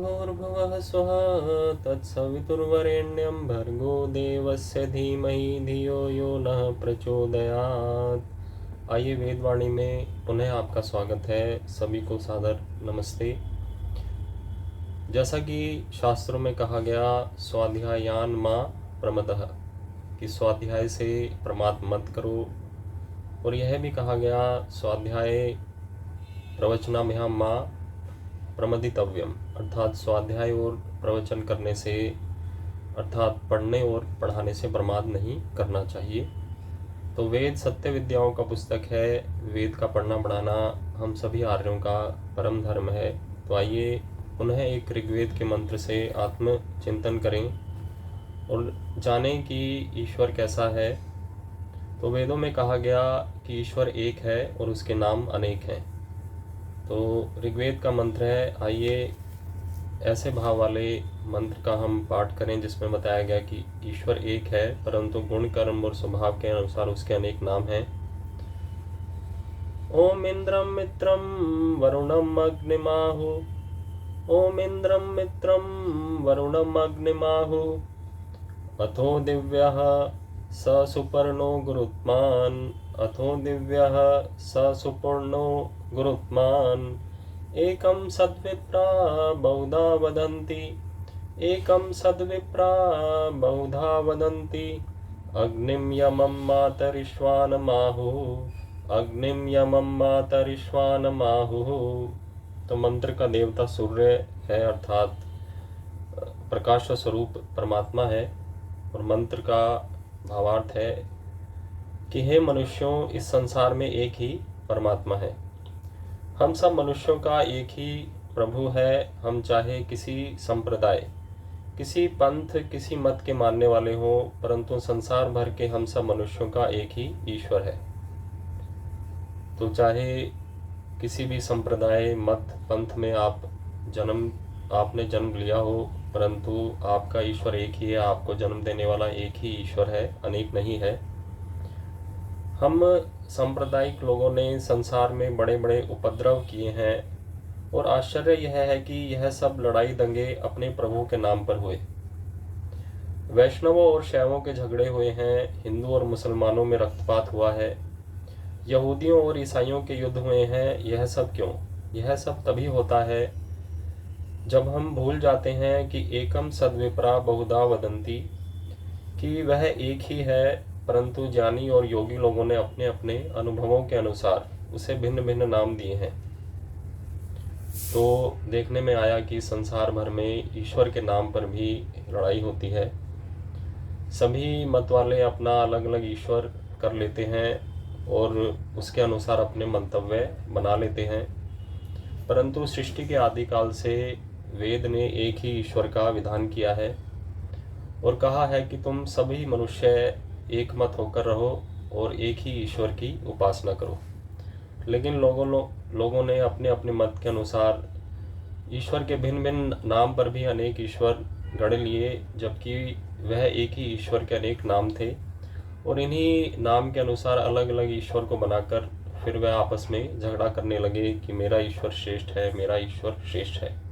भूर्भुवः स्वः तत्सवितुर्वरेण्यं भर्गो देवस्य धीमहि धियो यो नः प्रचोदयात्। आइए वेदवाणी में पुनः आपका स्वागत है। सभी को सादर नमस्ते। जैसा कि शास्त्रों में कहा गया, स्वाध्यायान मां प्रमदः, कि स्वाध्याय से प्रमाद मत करो। और यह भी कहा गया, स्वाध्याय प्रवचनाभ्यां मां प्रमदितव्यम, अर्थात स्वाध्याय और प्रवचन करने से, अर्थात पढ़ने और पढ़ाने से प्रमाद नहीं करना चाहिए। तो वेद सत्य विद्याओं का पुस्तक है। वेद का पढ़ना पढ़ाना हम सभी आर्यों का परम धर्म है। तो आइए पुनः एक ऋग्वेद के मंत्र से आत्म चिंतन करें और जानें कि ईश्वर कैसा है। तो वेदों में कहा गया कि ईश्वर एक है और उसके नाम अनेक हैं। तो ऋग्वेद का मंत्र है। आइए ऐसे भाव वाले मंत्र का हम पाठ करें जिसमें बताया गया कि ईश्वर एक है, परंतु गुण कर्म और स्वभाव के अनुसार उसके अनेक नाम हैं। ओम इंद्रम मित्रम वरुणम अग्निमाहु, ओम इंद्रम मित्रम वरुणम अग्निमाहु, अथो दिव्यः स सुपर्णो गुरुत्मान्, अथो दिव्यः स सुपर्णो गुरुत्मान्, एकं सद्विप्रा बहुधा वदन्ति, एकं सद्विप्रा बहुधा वदन्ति, अग्निं यमं मातरिश्वानमाहुः, अग्निं यमं मातरिश्वानमाहुः। तो मंत्र का देवता सूर्य है, अर्थात प्रकाश स्वरूप परमात्मा है। और मंत्र का भावार्थ है कि हे मनुष्यों, इस संसार में एक ही परमात्मा है। हम सब मनुष्यों का एक ही प्रभु है। हम चाहे किसी संप्रदाय, किसी पंथ, किसी मत के मानने वाले हों, परंतु संसार भर के हम सब मनुष्यों का एक ही ईश्वर है। तो चाहे किसी भी संप्रदाय, मत, पंथ में आपने जन्म लिया हो, परंतु आपका ईश्वर एक ही है। आपको जन्म देने वाला एक ही ईश्वर है, अनेक नहीं है। हम सांप्रदायिक लोगों ने संसार में बड़े बड़े उपद्रव किए हैं, और आश्चर्य यह है कि यह सब लड़ाई दंगे अपने प्रभु के नाम पर हुए। वैष्णवों और शैवों के झगड़े हुए हैं, हिंदू और मुसलमानों में रक्तपात हुआ है, यहूदियों और ईसाइयों के युद्ध हुए हैं। यह सब क्यों? यह सब तभी होता है जब हम भूल जाते हैं कि एकम सद्विप्रा बहुधा वदंती, कि वह एक ही है, परंतु ज्ञानी और योगी लोगों ने अपने अपने अनुभवों के अनुसार उसे भिन्न भिन्न नाम दिए हैं। तो देखने में आया कि संसार भर में ईश्वर के नाम पर भी लड़ाई होती है। सभी मत वाले अपना अलग अलग ईश्वर कर लेते हैं और उसके अनुसार अपने मंतव्य बना लेते हैं, परंतु सृष्टि के आदिकाल से वेद ने एक ही ईश्वर का विधान किया है और कहा है कि तुम सभी मनुष्य एक मत होकर रहो और एक ही ईश्वर की उपासना करो। लेकिन लोगों ने अपने अपने मत के अनुसार ईश्वर के भिन्न भिन्न नाम पर भी अनेक ईश्वर गढ़ लिए, जबकि वह एक ही ईश्वर के अनेक नाम थे। और इन्हीं नाम के अनुसार अलग अलग ईश्वर को बनाकर फिर वह आपस में झगड़ा करने लगे कि मेरा ईश्वर श्रेष्ठ है, मेरा ईश्वर श्रेष्ठ है।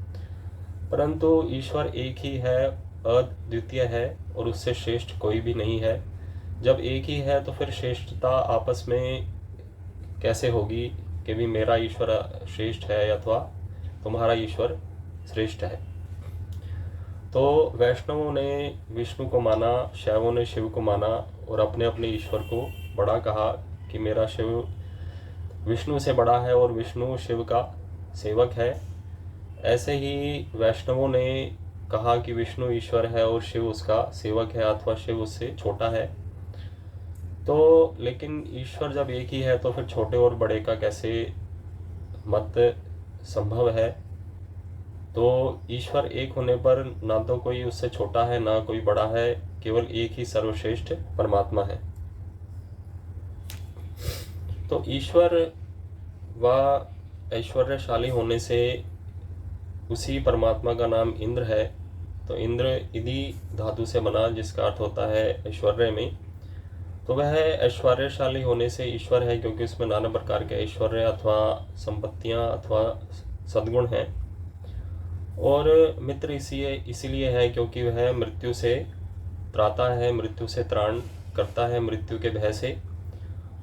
परंतु ईश्वर एक ही है, अद्वितीय है, और उससे श्रेष्ठ कोई भी नहीं है। जब एक ही है तो फिर श्रेष्ठता आपस में कैसे होगी कि भी मेरा ईश्वर श्रेष्ठ है अथवा तुम्हारा ईश्वर श्रेष्ठ है। तो वैष्णवों ने विष्णु को माना, शैवों ने शिव को माना और अपने अपने ईश्वर को बड़ा कहा कि मेरा शिव विष्णु से बड़ा है और विष्णु शिव का सेवक है। ऐसे ही वैष्णवों ने कहा कि विष्णु ईश्वर है और शिव उसका सेवक है अथवा शिव उससे छोटा है। तो लेकिन ईश्वर जब एक ही है तो फिर छोटे और बड़े का कैसे मत संभव है। तो ईश्वर एक होने पर ना तो कोई उससे छोटा है ना कोई बड़ा है, केवल एक ही सर्वश्रेष्ठ परमात्मा है। तो ईश्वर व ऐश्वर्यशाली होने से उसी परमात्मा का नाम इंद्र है। तो इंद्र इति धातु से बना, जिसका अर्थ होता है ऐश्वर्य में। तो वह ऐश्वर्यशाली होने से ईश्वर है, क्योंकि उसमें नाना प्रकार के ऐश्वर्य अथवा संपत्तियां अथवा सद्गुण हैं। और मित्र इसीलिए है क्योंकि वह मृत्यु से त्राता है, मृत्यु से त्राण करता है, मृत्यु के भय से।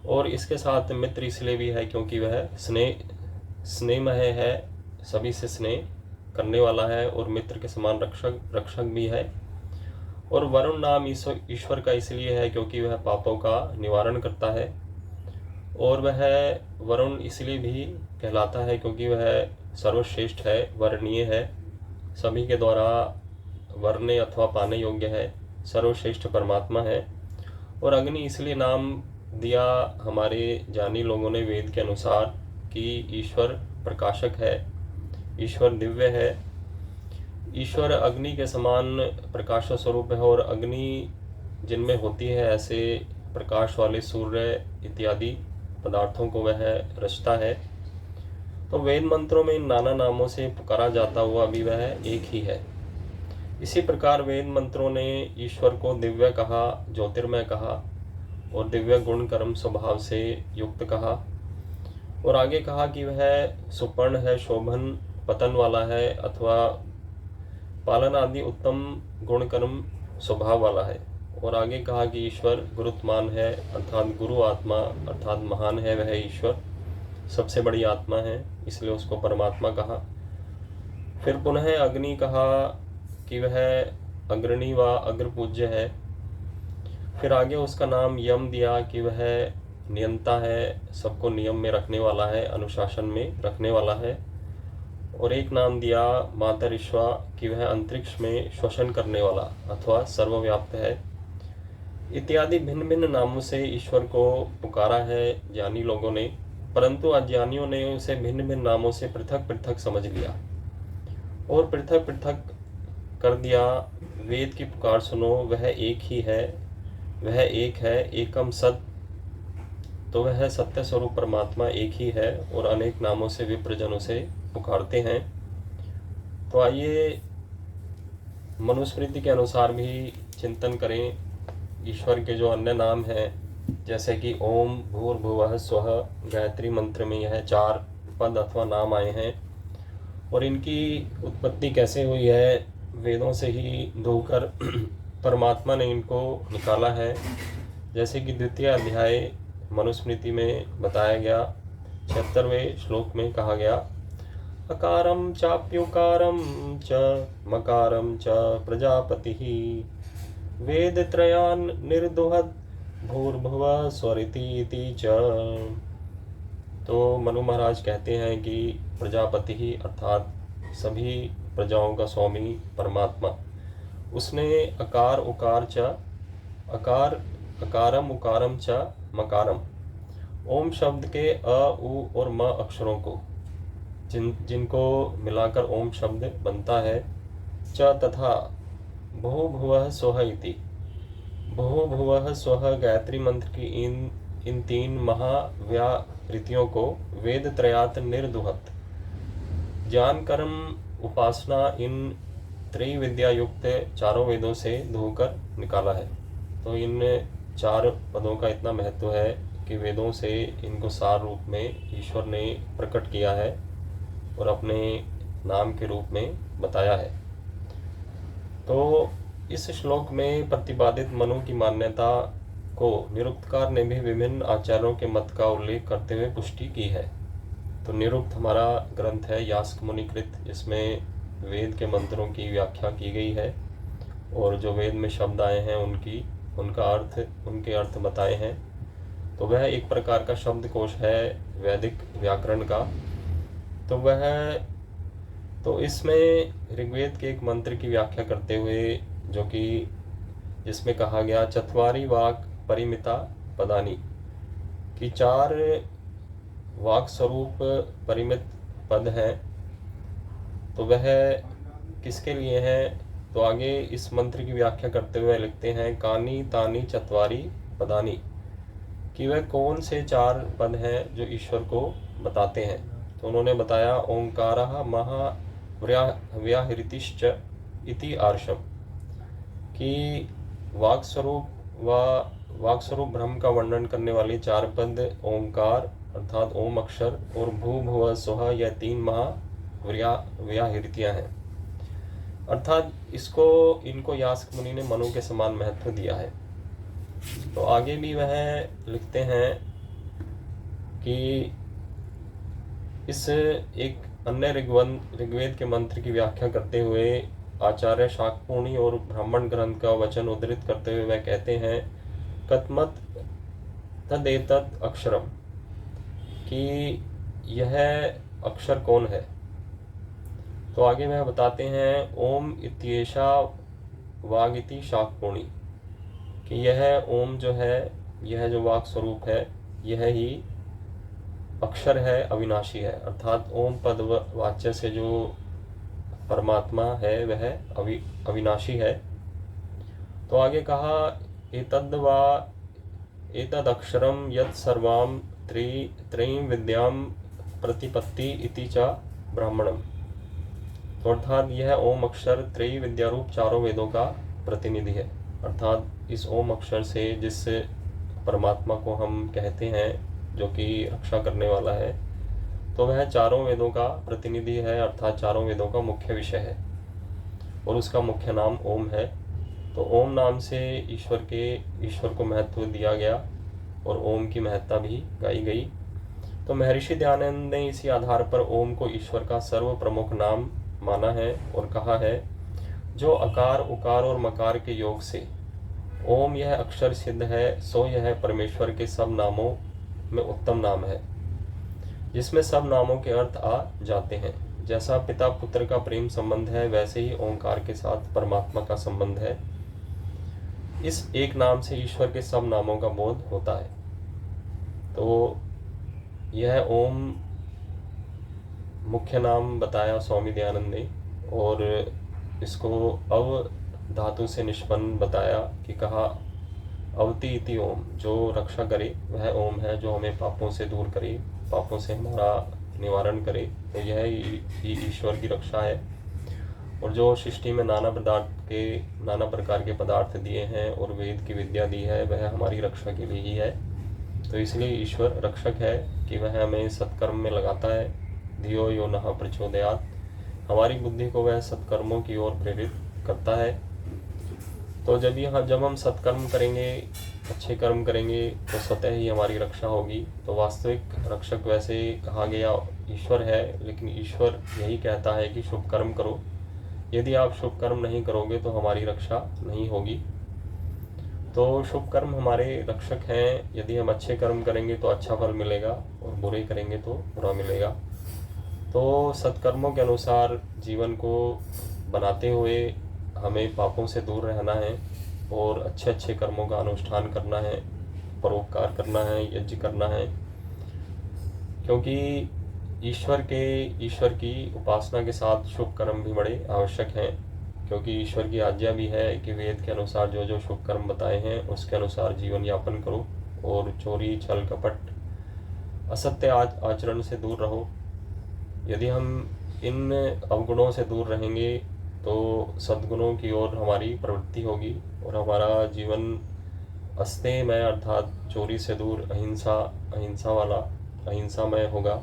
और इसके साथ मित्र इसलिए भी है क्योंकि वह स्नेहमय है, सभी से स्नेह करने वाला है और मित्र के समान रक्षक भी है। और वरुण नाम ईश्वर का इसलिए है क्योंकि वह पापों का निवारण करता है। और वह वरुण इसलिए भी कहलाता है क्योंकि वह सर्वश्रेष्ठ है, वर्णीय है, सभी के द्वारा वरने अथवा पाने योग्य है, सर्वश्रेष्ठ परमात्मा है। और अग्नि इसलिए नाम दिया हमारे ज्ञानी लोगों ने वेद के अनुसार कि ईश्वर प्रकाशक है, ईश्वर दिव्य है, ईश्वर अग्नि के समान प्रकाश स्वरूप है। और अग्नि जिनमें होती है ऐसे प्रकाश वाले सूर्य इत्यादि पदार्थों को वह रचता है। तो वेद मंत्रों में इन नाना नामों से पुकारा जाता हुआ भी वह एक ही है। इसी प्रकार वेद मंत्रों ने ईश्वर को दिव्य कहा, ज्योतिर्मय कहा और दिव्य गुण कर्म स्वभाव से युक्त कहा। और आगे कहा कि वह सुपर्ण है, शोभन पतन वाला है अथवा पालन आदि उत्तम गुण कर्म स्वभाव वाला है। और आगे कहा कि ईश्वर गुरुत्मान है, अर्थात गुरु आत्मा, अर्थात महान है वह ईश्वर, सबसे बड़ी आत्मा है, इसलिए उसको परमात्मा कहा। फिर पुनः अग्नि कहा कि वह अग्रणी व अग्रपूज्य है। फिर आगे उसका नाम यम दिया कि वह नियंता है, सबको नियम में रखने वाला है, अनुशासन में रखने वाला है। और एक नाम दिया मातरिश्वा कि वह अंतरिक्ष में श्वसन करने वाला अथवा सर्वव्याप्त है। इत्यादि भिन्न भिन्न नामों से ईश्वर को पुकारा है ज्ञानी लोगों ने, परंतु अज्ञानियों ने उसे भिन्न भिन्न नामों से पृथक पृथक समझ लिया और पृथक पृथक कर दिया। वेद की पुकार सुनो, वह एक ही है, वह एक है, एकम सत। तो वह सत्य स्वरूप परमात्मा एक ही है और अनेक नामों से विप्रजन उसे पुकारते हैं। तो आइए मनुस्मृति के अनुसार भी चिंतन करें ईश्वर के जो अन्य नाम हैं, जैसे कि ओम, भूर्भुवः स्वः, गायत्री मंत्र में यह 4 पद अथवा नाम आए हैं। और इनकी उत्पत्ति कैसे हुई है, वेदों से ही धोकर परमात्मा ने इनको निकाला है। जैसे कि द्वितीय अध्याय मनुस्मृति में बताया गया, 76वें श्लोक में कहा गया, अकारं चाप्युकारं च मकारं च प्रजापतिः वेदत्रयान् निर्दुहत् भूर्भुवः स्वरिति च। तो मनु महाराज कहते हैं कि प्रजापति ही अर्थात सभी प्रजाओं का स्वामी परमात्मा, उसने अकार उकार च, अकारम उकारम च मकारम, ओम शब्द के अ उ और म अक्षरों को जिनको मिलाकर ओम शब्द बनता है, च तथा भूर्भुवः स्वः इति, भूर्भुवः स्वः गायत्री मंत्र की इन 3 महाव्याहृतियों को वेद त्रयात् निर्दुहत, ज्ञान कर्म उपासना इन त्रैविद्या युक्त चारों वेदों से धोकर निकाला है। तो इन 4 पदों का इतना महत्व है कि वेदों से इनको सार रूप में ईश्वर ने प्रकट किया है और अपने नाम के रूप में बताया है। तो इस श्लोक में प्रतिपादित मनु की मान्यता को निरुक्तकार ने भी विभिन्न आचार्यों के मत का उल्लेख करते हुए पुष्टि की है। तो निरुक्त हमारा ग्रंथ है यास्क मुनिकृत, इसमें वेद के मंत्रों की व्याख्या की गई है और जो वेद में शब्द आए हैं उनके अर्थ बताए हैं। तो वह एक प्रकार का शब्दकोश है वैदिक व्याकरण का। तो इसमें ऋग्वेद के एक मंत्र की व्याख्या करते हुए जिसमें कहा गया चत्वारि वाक् परिमिता पदानि, कि 4 वाक् स्वरूप परिमित पद हैं। तो वह किसके लिए हैं, तो आगे इस मंत्र की व्याख्या करते हुए लिखते हैं कानि तानि चत्वारि पदानि, कि वह कौन से 4 पद हैं जो ईश्वर को बताते हैं। तो उन्होंने बताया ओंकारः महाव्याहृतिश्च इति आर्षम, कि वाक् स्वरूप ब्रह्म का वर्णन करने वाले 4 पद ओंकार अर्थात ओम अक्षर और भू भुव स्वः, यह 3 महाव्याहृतियाँ हैं। अर्थात इनको यास्क मुनि ने मनु के समान महत्व दिया है। तो आगे भी वह लिखते हैं कि इस एक अन्य ऋग्वेद के मंत्र की व्याख्या करते हुए आचार्य शाक्यमुनि और ब्राह्मण ग्रंथ का वचन उद्धृत करते हुए वह कहते हैं कथमत तदेतत् अक्षरम, कि यह अक्षर कौन है। तो आगे वह बताते हैं ओम इत्येषा वागिति शाक्यमुनि, कि यह ओम जो है, यह जो वाक स्वरूप है, यह ही अक्षर है, अविनाशी है। अर्थात ओम पद वाच्य से जो परमात्मा है वह अविनाशी है। तो आगे कहा एतद अक्षरम यत् सर्वाम त्रयीं विद्याम प्रतिपत्ति इति च ब्राह्मणम। तो अर्थात यह ओम अक्षर त्रयी विद्या रूप चारों वेदों का प्रतिनिधि है। अर्थात इस ओम अक्षर से जिस परमात्मा को हम कहते हैं जो कि रक्षा करने वाला है, तो वह चारों वेदों का प्रतिनिधि है, अर्थात चारों वेदों का मुख्य विषय है और उसका मुख्य नाम ओम है। तो ओम नाम से ईश्वर को महत्व दिया गया और ओम की महत्ता भी गाई गई। तो महर्षि दयानंद ने इसी आधार पर ओम को ईश्वर का सर्व प्रमुख नाम माना है और कहा है जो अकार उकार और मकार के योग से ओम यह अक्षर सिद्ध है, सो यह परमेश्वर के सब नामों में उत्तम नाम है, जिसमें सब नामों के अर्थ आ जाते हैं। जैसा पिता पुत्र का प्रेम संबंध है, वैसे ही ओंकार के साथ परमात्मा का संबंध है। इस एक नाम से ईश्वर के सब नामों का बोध होता है। तो यह ओम मुख्य नाम बताया स्वामी दयानंद ने, और इसको अव धातु से निष्पन्न बताया कि कहा अवति इति ओम, जो रक्षा करे वह ओम है, जो हमें पापों से दूर करे, पापों से हमारा निवारण करे। तो यह ही ईश्वर की रक्षा है। और जो सृष्टि में नाना प्रकार के पदार्थ दिए हैं और वेद की विद्या दी है, वह हमारी रक्षा के लिए ही है। तो इसलिए ईश्वर रक्षक है कि वह हमें सत्कर्म में लगाता है। धियो यो नः प्रचोदयात्, हमारी बुद्धि को वह सत्कर्मों की ओर प्रेरित करता है। तो जब हम सत्कर्म करेंगे, अच्छे कर्म करेंगे, तो स्वतः ही हमारी रक्षा होगी। तो वास्तविक रक्षक वैसे कहा गया ईश्वर है, लेकिन ईश्वर यही कहता है कि शुभ कर्म करो। यदि आप शुभ कर्म नहीं करोगे तो हमारी रक्षा नहीं होगी। तो शुभ कर्म हमारे रक्षक हैं। यदि हम अच्छे कर्म करेंगे तो अच्छा फल मिलेगा और बुरे करेंगे तो बुरा मिलेगा। तो सत्कर्मों के अनुसार जीवन को बनाते हुए हमें पापों से दूर रहना है और अच्छे अच्छे कर्मों का अनुष्ठान करना है, परोपकार करना है, यज्ञ करना है, क्योंकि ईश्वर की उपासना के साथ शुभ कर्म भी बड़े आवश्यक हैं। क्योंकि ईश्वर की आज्ञा भी है कि वेद के अनुसार जो जो शुभ कर्म बताए हैं उसके अनुसार जीवन यापन करो और चोरी, छल, कपट, असत्य आचरण से दूर रहो। यदि हम इन अवगुणों से दूर रहेंगे तो सद्गुणों की ओर हमारी प्रवृत्ति होगी और हमारा जीवन अस्तेयमय अर्थात चोरी से दूर अहिंसामय होगा,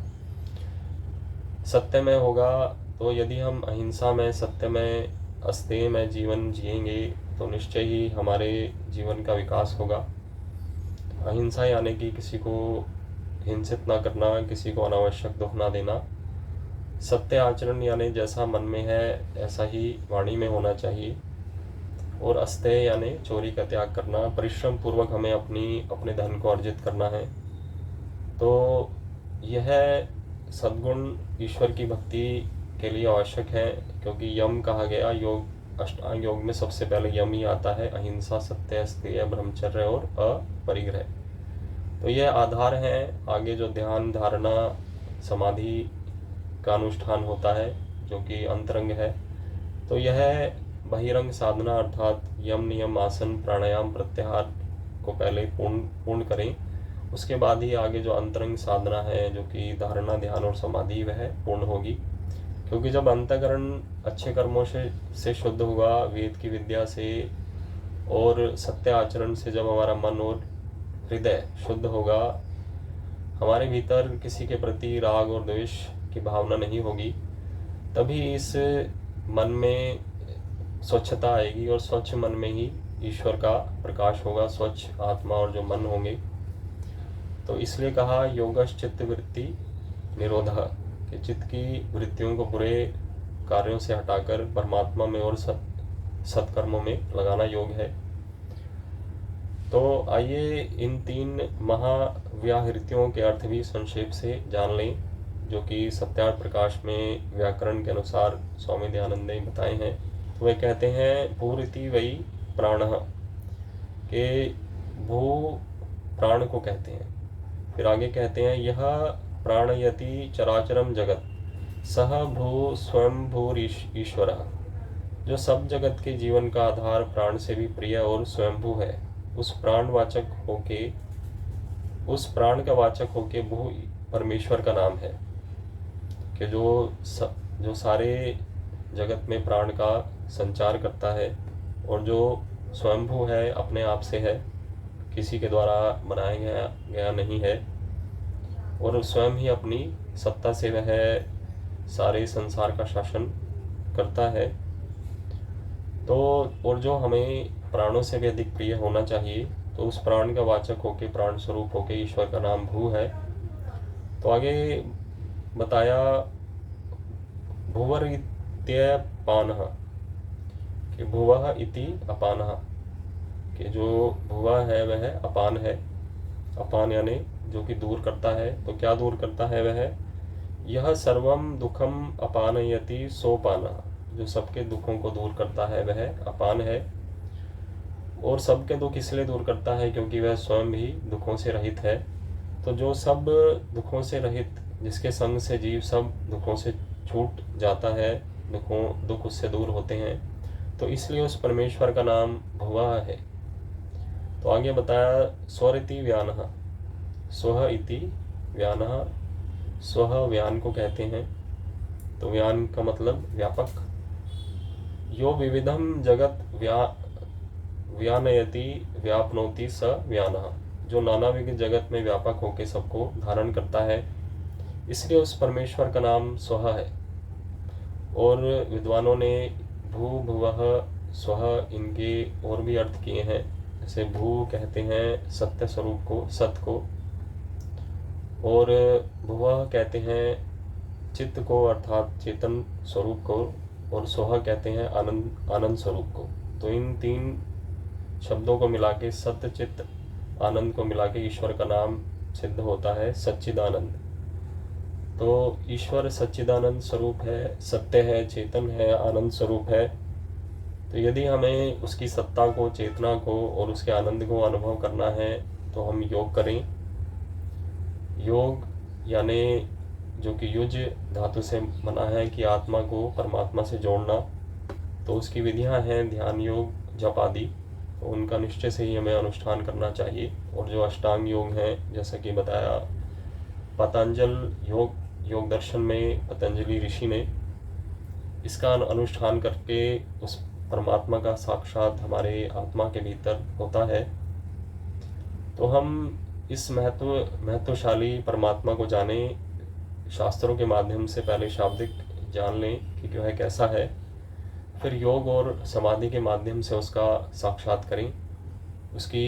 सत्यमय होगा। तो यदि हम अहिंसामय, सत्यमय, अस्तेयमय जीवन जिएंगे तो निश्चय ही हमारे जीवन का विकास होगा। अहिंसा यानी कि किसी को हिंसित ना करना, किसी को अनावश्यक दुख ना देना। सत्य आचरण यानी जैसा मन में है ऐसा ही वाणी में होना चाहिए। और अस्तेय यानी चोरी का त्याग करना। परिश्रम पूर्वक हमें अपने धन को अर्जित करना है। तो यह सद्गुण ईश्वर की भक्ति के लिए आवश्यक है, क्योंकि यम कहा गया, अष्टांग योग में सबसे पहले यम ही आता है। अहिंसा, सत्य, अस्तेय, ब्रह्मचर्य और अपरिग्रह। तो यह आधार है। आगे जो ध्यान, धारणा, समाधि का अनुष्ठान होता है जो कि अंतरंग है, तो यह बहिरंग साधना अर्थात यम, नियम, आसन, प्राणायाम, प्रत्याहार को पहले पूर्ण करें। उसके बाद ही आगे जो अंतरंग साधना है जो कि धारणा, ध्यान और समाधि, वह पूर्ण होगी। क्योंकि जब अंतःकरण अच्छे कर्मों से शुद्ध हुआ, वेद की विद्या से और सत्य आचरण से जब हमारा मन और हृदय शुद्ध होगा, हमारे भीतर किसी के प्रति राग और द्वेष की भावना नहीं होगी, तभी इस मन में स्वच्छता आएगी और स्वच्छ मन में ही ईश्वर का प्रकाश होगा, स्वच्छ आत्मा और जो मन होंगे। तो इसलिए कहा योगश्चित्त वृत्ति निरोधः, कि चित्त की वृत्तियों को बुरे कार्यों से हटाकर परमात्मा में और सत्कर्मों में लगाना योग है। तो आइए इन 3 महाव्याहृतियों के अर्थ भी संक्षेप से जान लें, जो कि सत्यार्थ प्रकाश में व्याकरण के अनुसार स्वामी दयानंद ने बताए हैं। तो वे कहते हैं भूरिति वही प्राणः, के भू प्राण को कहते हैं। फिर आगे कहते हैं यह प्राणयति चराचरम जगत सह भू स्वयं भूर ईश्वर, जो सब जगत के जीवन का आधार प्राण से भी प्रिय और स्वयंभू है, उस प्राण का वाचक होके भू परमेश्वर का नाम है, कि जो सारे जगत में प्राण का संचार करता है और जो स्वयंभू है, अपने आप से है, किसी के द्वारा बनाया गया नहीं है, और स्वयं ही अपनी सत्ता से वह सारे संसार का शासन करता है। तो और जो हमें प्राणों से भी अधिक प्रिय होना चाहिए, तो उस प्राण का वाचक होके, प्राण स्वरूप होके ईश्वर का नाम भू है। तो आगे बताया भुवर इत्यपानः, कि भुवः इति अपानः, कि जो भुवा है वह अपान है। अपान यानी जो कि दूर करता है। तो क्या दूर करता है वह? यह सर्वम दुखम अपानयति सोपानः, जो सबके दुखों को दूर करता है वह अपान है। और सबके दुख इसलिए दूर करता है क्योंकि वह स्वयं भी दुखों से रहित है। तो जो सब दुखों से रहित, जिसके संग से जीव सब दुखों से छूट जाता है, दुख उससे दूर होते हैं, तो इसलिए उस परमेश्वर का नाम भुवा है। तो आगे बताया स्वरिति व्यानः, स्वः इति व्यानः, स्वः व्यान को कहते हैं। तो व्यान का मतलब व्यापक। यो विविधम जगत व्यानयति व्यापनोति स व्यानः, जो नानाविध जगत में व्यापक होकर सबको धारण करता है, इसलिए उस परमेश्वर का नाम स्वः है। और विद्वानों ने भू भुवः स्वः इनके और भी अर्थ किए हैं। जैसे भू कहते हैं सत्य स्वरूप को, सत्य को, और भुवः कहते हैं चित्त को अर्थात चेतन स्वरूप को, और स्वः कहते हैं आनंद स्वरूप को। तो इन 3 शब्दों को मिला के, सत्य चित्त आनंद को मिला के ईश्वर का नाम सिद्ध होता है सच्चिदानंद। तो ईश्वर सच्चिदानंद स्वरूप है, सत्य है, चेतन है, आनंद स्वरूप है। तो यदि हमें उसकी सत्ता को, चेतना को और उसके आनंद को अनुभव करना है तो हम योग करें। योग यानी जो कि युज धातु से बना है कि आत्मा को परमात्मा से जोड़ना। तो उसकी विधियां हैं ध्यान योग, जप आदि। तो उनका निश्चय से ही हमें अनुष्ठान करना चाहिए। और जो अष्टांग योग हैं, जैसा कि बताया पतंजल योग दर्शन में पतंजलि ऋषि ने, इसका अनुष्ठान करके उस परमात्मा का साक्षात हमारे आत्मा के भीतर होता है। तो हम इस महत्वशाली परमात्मा को जाने, शास्त्रों के माध्यम से पहले शाब्दिक जान लें कि वह कैसा है, फिर योग और समाधि के माध्यम से उसका साक्षात करें, उसकी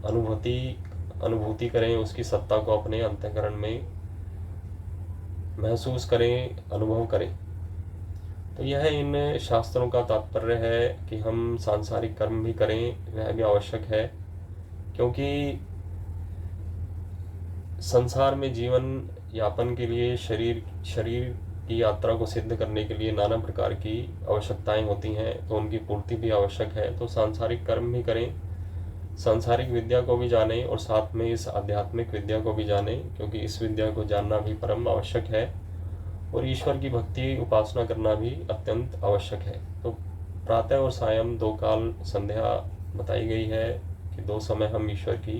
अनुभूति करें, उसकी सत्ता को अपने अंतःकरण में महसूस करें, अनुभव करें। तो यह इन शास्त्रों का तात्पर्य है कि हम सांसारिक कर्म भी करें, वह भी आवश्यक है, क्योंकि संसार में जीवन यापन के लिए शरीर की यात्रा को सिद्ध करने के लिए नाना प्रकार की आवश्यकताएं होती हैं, तो उनकी पूर्ति भी आवश्यक है। तो सांसारिक कर्म भी करें, सांसारिक विद्या को भी जानें और साथ में इस आध्यात्मिक विद्या को भी जानें, क्योंकि इस विद्या को जानना भी परम आवश्यक है। और ईश्वर की भक्ति उपासना करना भी अत्यंत आवश्यक है। तो प्रातः और सायं 2 काल संध्या बताई गई है कि 2 समय हम ईश्वर की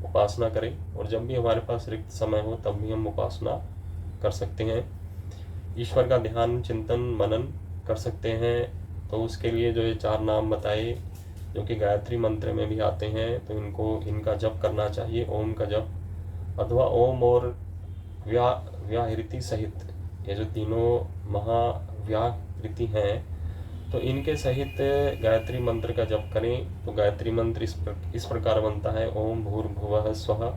उपासना करें, और जब भी हमारे पास रिक्त समय हो तब भी हम उपासना कर सकते हैं, ईश्वर का ध्यान चिंतन मनन कर सकते हैं। तो उसके लिए जो ये 4 नाम बताए, जो कि गायत्री मंत्र में भी आते हैं, तो इनका जप करना चाहिए। ओम का जप अथवा ओम और व्याहृति सहित, ये जो तीनों महाव्याहृति हैं, तो इनके सहित गायत्री मंत्र का जप करें तो गायत्री मंत्र इस प्रकार बनता है, ओम भूर्भुवः स्वः।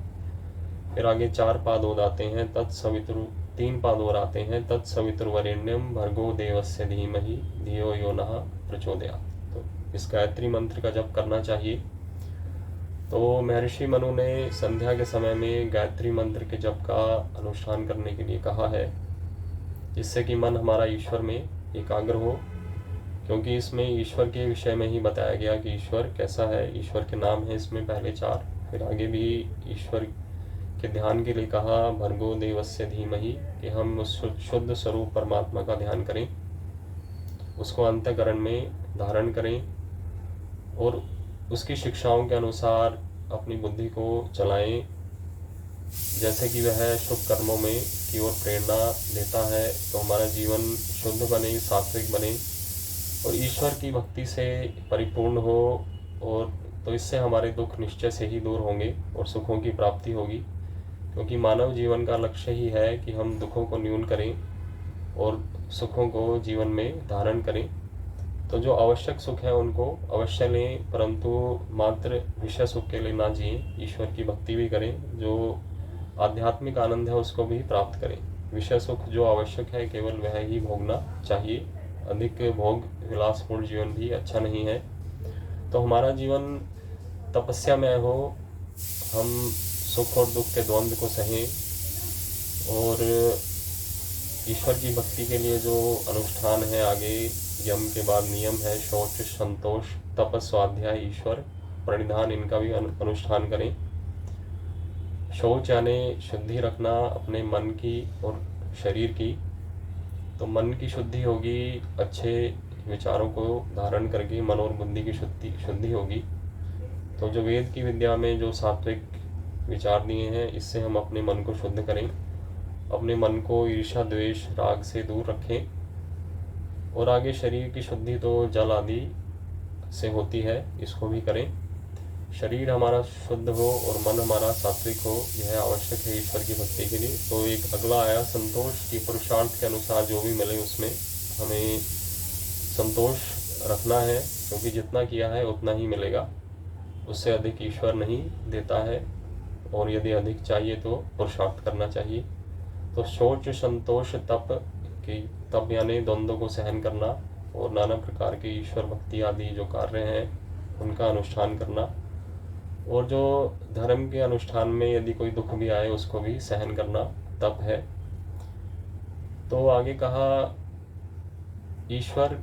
फिर आगे 4 पाद और आते हैं, तत्सवितुर 3 पाद और आते हैं, तत्सवितुर्वरेण्यम भर्गो देवस्य धीमहि धियो यो नः प्रचोदयात्। तो इस गायत्री मंत्र का जप करना चाहिए। तो महर्षि मनु ने संध्या के समय में गायत्री मंत्र के जप का अनुष्ठान करने के लिए कहा है, जिससे कि मन हमारा ईश्वर में एकाग्र हो, क्योंकि इसमें ईश्वर के विषय में ही बताया गया कि ईश्वर कैसा है। ईश्वर के नाम है इसमें पहले 4, फिर आगे भी ईश्वर के ध्यान के लिए कहा, भर्गो देवस्य धीमहि, कि हम उस शुद्ध स्वरूप परमात्मा का ध्यान करें, उसको अंतःकरण में धारण करें और उसकी शिक्षाओं के अनुसार अपनी बुद्धि को चलाएं, जैसे कि वह शुभ कर्मों में की ओर प्रेरणा देता है, तो हमारा जीवन शुद्ध बने, सात्विक बने और ईश्वर की भक्ति से परिपूर्ण हो। और तो इससे हमारे दुख निश्चय से ही दूर होंगे और सुखों की प्राप्ति होगी, क्योंकि मानव जीवन का लक्ष्य ही है कि हम दुखों को न्यून करें और सुखों को जीवन में धारण करें। तो जो आवश्यक सुख है उनको अवश्य लें, परंतु मात्र विषय सुख के लिए ना जिएं, ईश्वर की भक्ति भी करें, जो आध्यात्मिक आनंद है उसको भी प्राप्त करें। विषय सुख जो आवश्यक है केवल वह ही भोगना चाहिए, अधिक भोग विलासपूर्ण जीवन भी अच्छा नहीं है। तो हमारा जीवन तपस्यामय हो, हम सुख और दुख के द्वंद्व को सहें और ईश्वर की भक्ति के लिए जो अनुष्ठान है, आगे यम के बाद नियम है शौच, संतोष, तप, स्वाध्याय, ईश्वर प्रणिधान, इनका भी अनुष्ठान करें। शौच यानी शुद्धि रखना अपने मन की और शरीर की। तो मन की शुद्धि होगी अच्छे विचारों को धारण करके, मन और बुद्धि की शुद्धि होगी। तो जो वेद की विद्या में जो सात्विक विचार दिए हैं, इससे हम अपने मन को शुद्ध करें, अपने मन को ईर्ष्या, द्वेष, राग से दूर रखें। और आगे शरीर की शुद्धि तो जल आदि से होती है, इसको भी करें। शरीर हमारा शुद्ध हो और मन हमारा सात्विक हो, यह आवश्यक है ईश्वर की भक्ति के लिए। तो एक अगला आया संतोष, की पुरुषार्थ के अनुसार जो भी मिले उसमें हमें संतोष रखना है, क्योंकि जितना किया है उतना ही मिलेगा, उससे अधिक ईश्वर नहीं देता है, और यदि अधिक चाहिए तो पुरुषार्थ करना चाहिए। तो शौच, संतोष, तप यानी द्वंद्वों को सहन करना और नाना प्रकार के ईश्वर भक्ति आदि जो कार्य हैं उनका अनुष्ठान करना, और जो धर्म के अनुष्ठान में यदि कोई दुख भी आए उसको भी सहन करना तप है। तो आगे कहा ईश्वर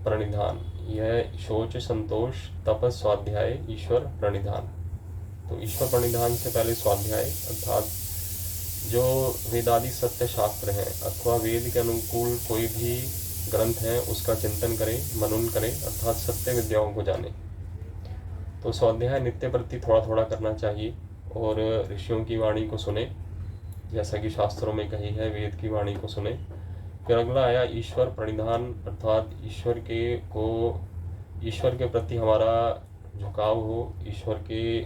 प्रणिधान, यह शौच, संतोष, तप, स्वाध्याय, ईश्वर प्रणिधान। तो ईश्वर प्रणिधान से पहले स्वाध्याय अर्थात जो वेदादि सत्य शास्त्र हैं अथवा वेद के अनुकूल कोई भी ग्रंथ है उसका चिंतन करें, मनन करें, अर्थात सत्य विद्याओं को जानें। तो स्वाध्याय नित्य प्रति थोड़ा थोड़ा करना चाहिए और ऋषियों की वाणी को सुने, जैसा कि शास्त्रों में कही है, वेद की वाणी को सुने। फिर अगला आया ईश्वर प्रणिधान, अर्थात ईश्वर के प्रति हमारा झुकाव हो, ईश्वर के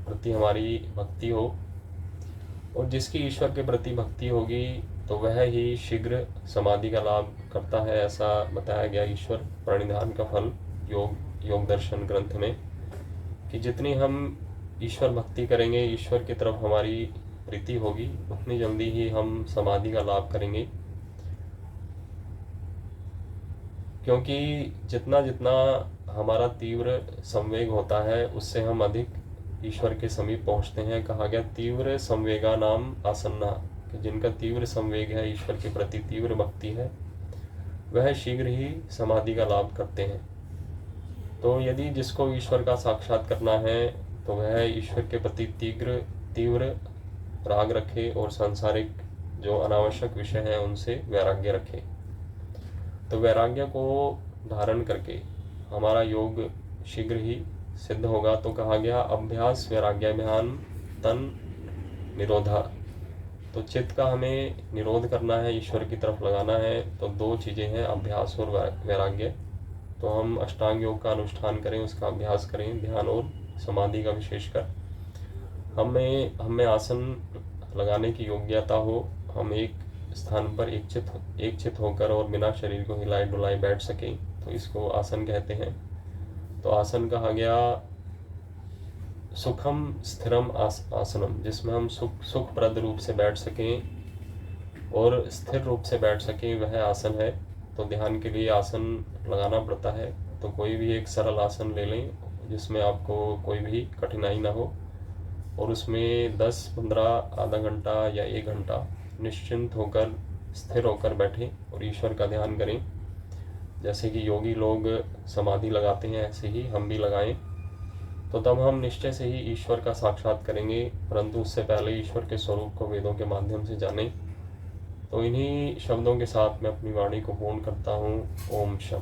प्रति हमारी भक्ति हो, और जिसकी ईश्वर के प्रति भक्ति होगी तो वह ही शीघ्र समाधि का लाभ करता है, ऐसा बताया गया ईश्वर प्रणिधान का फल योग दर्शन ग्रंथ में, कि जितनी हम ईश्वर भक्ति करेंगे, ईश्वर की तरफ हमारी प्रीति होगी, उतनी जल्दी ही हम समाधि का लाभ करेंगे। क्योंकि जितना जितना हमारा तीव्र संवेग होता है उससे हम अधिक ईश्वर के समीप पहुंचते हैं। कहा गया तीव्र संवेगा नाम आसन्ना, कि जिनका तीव्र संवेग है, ईश्वर के प्रति तीव्र भक्ति है, वह शीघ्र ही समाधि का लाभ करते हैं। तो यदि जिसको ईश्वर का साक्षात करना है तो वह ईश्वर के प्रति तीव्र राग रखे और सांसारिक जो अनावश्यक विषय हैं उनसे वैराग्य रखे। तो वैराग्य को धारण करके हमारा योग शीघ्र ही सिद्ध होगा। तो कहा गया अभ्यास वैराग्याभ्याम तन निरोधा, तो चित्त का हमें निरोध करना है, ईश्वर की तरफ लगाना है। तो 2 चीज़ें हैं, अभ्यास और वैराग्य। तो हम अष्टांग योग का अनुष्ठान करें, उसका अभ्यास करें, ध्यान और समाधि का विशेषकर। हमें आसन लगाने की योग्यता हो, हम एक स्थान पर एक चित होकर और बिना शरीर को हिलाए डुलाए बैठ सकें। तो इसको आसन कहते हैं। तो आसन कहा गया सुखम स्थिरम आसनम, जिसमें हम सुखप्रद रूप से बैठ सकें और स्थिर रूप से बैठ सकें, वह आसन है। तो ध्यान के लिए आसन लगाना पड़ता है। तो कोई भी एक सरल आसन ले लें जिसमें आपको कोई भी कठिनाई ना हो, और उसमें 10-15 आधा घंटा या 1 घंटा निश्चिंत होकर स्थिर होकर बैठें और ईश्वर का ध्यान करें। जैसे कि योगी लोग समाधि लगाते हैं, ऐसे ही हम भी लगाएं। तो तब हम निश्चय से ही ईश्वर का साक्षात करेंगे, परंतु उससे पहले ईश्वर के स्वरूप को वेदों के माध्यम से जानें। तो इन्हीं शब्दों के साथ मैं अपनी वाणी को पूर्ण करता हूँ। ओम शम।